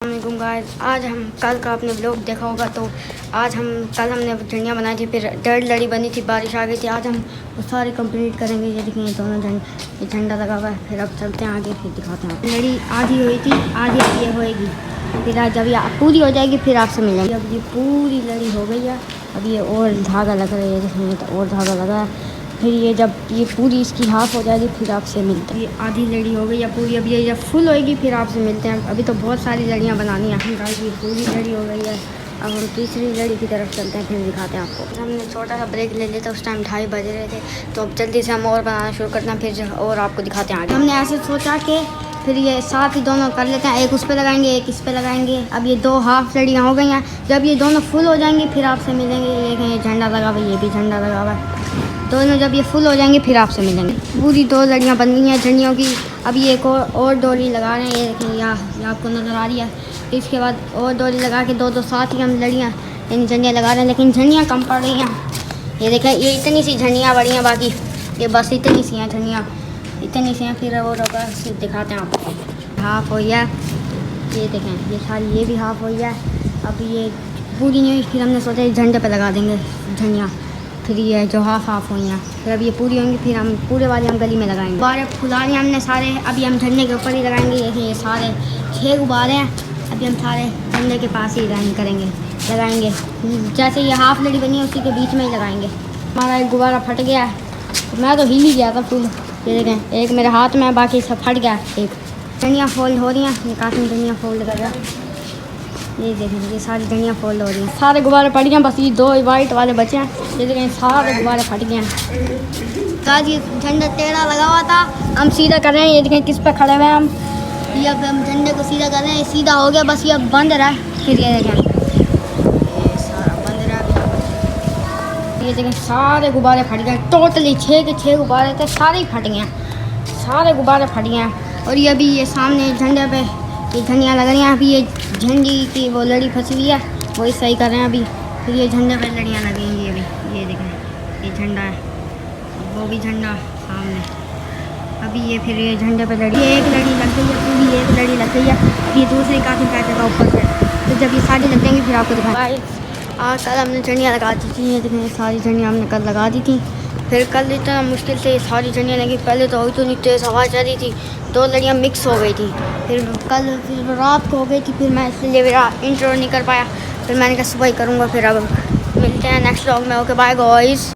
वालेकुम गाइस, आज हम कल का आपने व्लॉग देखा होगा तो कल हमने झंडियाँ बनाई थी, फिर 1.5 लड़ी बनी थी, बारिश आ गई थी। आज हम वो सारे कंप्लीट करेंगे। ये देखें, ये दोनों ये झंडा लगा हुआ है। फिर अब चलते हैं आगे, फिर दिखाते हैं। लड़ी आधी हुई थी, आधी अब ये होएगी। फिर आज जब ये पूरी हो जाएगी फिर आपसे मिलेंगे। अब ये पूरी लड़ी हो गई है, अब ये और धागा लग रहा है। ये देखेंगे तो और धागा लगा है। फिर ये जब ये पूरी इसकी हाफ हो जाएगी फिर आपसे मिलते हैं। ये आधी लड़ी हो गई है पूरी, अब ये जब फुल होएगी फिर आपसे मिलते हैं। अभी तो बहुत सारी लड़ियाँ बनानी है। ये पूरी लड़ी हो गई है, अब हम तीसरी लड़ी की तरफ चलते हैं, फिर दिखाते हैं आपको। हमने छोटा सा ब्रेक ले लिया था, उस टाइम 2:30 बज रहे थे, तो अब जल्दी से हम और बनाना शुरू करते हैं, फिर और आपको दिखाते हैं आगे। हमने ऐसे सोचा कि फिर ये साथ ही दोनों कर लेते हैं, एक उस पर लगाएंगे एक इस पर लगाएंगे। अब ये 2 हाफ लड़ियाँ हो गई हैं, जब ये दोनों फुल हो जाएंगी फिर आपसे मिलेंगे। ये झंडा लगा हुआ है, ये भी झंडा लगा हुआ है। दोनों जब ये फुल हो जाएंगे फिर आपसे मिलेंगे। पूरी 2 लड़ियाँ बन गई हैं झंडियों की। अब ये एक और डोरी लगा रहे हैं, ये देखें, यहाँ आपको नज़र आ रही है। इसके बाद और डोरी लगा के 2 साथ ही हम लड़ियाँ यानी झंडियाँ लगा रहे हैं, लेकिन झंडियाँ कम पड़ रही हैं। ये देखें, ये इतनी सी झंडियाँ बड़ी हैं, बाकी ये बस इतनी सी हैं झंडियाँ, इतनी सी हैं। फिर और फिर दिखाते हैं आपको। हाफ हो गया, ये देखें, ये सारी ये भी हाफ हो गया। अब ये पूरी नहीं हुई, फिर हमने सोचा झंडे पर लगा देंगे झंडियाँ। फिर ये जो हाफ हुई हैं, फिर अब ये पूरी होंगी फिर हम पूरे वाले हम गली में लगाएंगे। गुब्बारे फुला लिए हमने सारे, अभी हम झंडे के ऊपर ही लगाएंगे। ये सारे 6 गुब्बारे हैं, अभी हम सारे झंडे के पास ही लगाएंगे। जैसे ये हाफ लड़ी बनी है उसी के बीच में ही लगाएंगे। हमारा एक गुब्बारा फट गया है, मैं तो हिल ही गया था फुल। ये देखें, एक मेरे हाथ में है, बाकी सब फट गया। एक झंडियाँ फोल्ड हो रही हैं, काफ़ी झंडियाँ फोल्ड कर रहा है। ये देखें, ये सारी झंडियाँ फोल्ड हो रही हैं, सारे गुब्बारे फट गए, बस ये 2 वाइट वाले बचे हैं। ये देखें, सारे गुब्बारे फट गए हैं। आज ये झंडा टेढ़ा लगा हुआ था, हम सीधा कर रहे हैं। ये देखें किस पे खड़े हुए हैं हम। ये अब हम झंडे को सीधा कर रहे हैं, सीधा हो गया, बस ये अब बंद रहा है। फिर ये देखें, ये सारा बंद रहा। ये देखें, सारे गुब्बारे फट गए, टोटली 6 के 6 गुब्बारे थे, सारे ही फट गए, सारे गुब्बारे फट गए हैं। और ये अभी ये सामने झंडे पे ये झंडियाँ लग रही हैं। अभी ये झंडी की वो लड़ी फंसी हुई है, वही सही कर रहे हैं अभी। फिर ये झंडे पे लड़ियाँ लगेंगी अभी। ये देखें, ये झंडा है, वो भी झंडा सामने। अभी ये फिर ये झंडे पे लड़ी, एक लड़ी लग गई है, पूरी एक लड़ी लग गई है। ये दूसरी काफ़ी पैसे ऊपर से, तो जब ये सारी लग जाएंगी फिर आपको दिखाएं। आज कल हमने झंडियाँ लगा दी थी, ये देखें, सारी झंडियाँ हमने कल लगा दी थी। फिर कल इतना मुश्किल से सारी झंडियाँ लगी, पहले तो इतनी तेज़ हवा चल रही थी, 2 लड़ियाँ मिक्स हो गई थी। फिर रात को हो गई थी, फिर मैं इसलिए मेरा इंट्रो नहीं कर पाया। फिर मैंने कहा सुबह ही करूँगा। फिर अब मिलते हैं नेक्स्ट व्लॉग में। Okay bye guys.